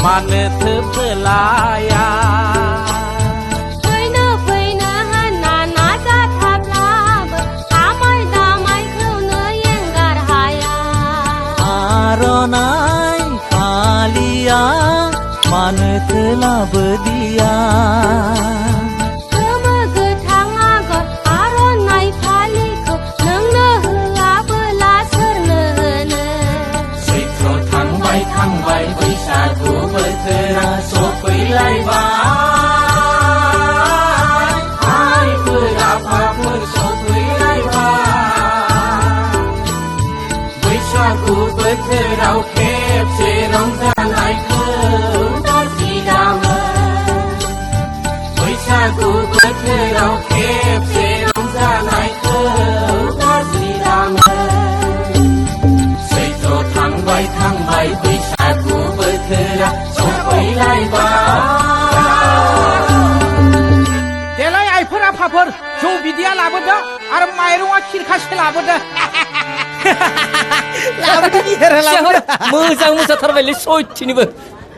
Mana terpelaya Pena hana tatap laba Amai damai kena yang garhaya Aronai kalia Mana telah berdia Kema getang agar aronai kaliko Neng nehela belasar nehene Seitro thang bay Satu berterasa pilai bay Hai berapa bersopilai bay Bersaku berterau kep serong tanai ke Tati damai Bersaku berterau kep serong tanai ke Tati damai Seitro thang bay Bersaku berterau देलाय आइफोर आफाफोर जौ बिदैया लाबोदो आरो माइरंआ खिरखासे लाबोदो मोजां मोजांथारबायलै सयथिनिबो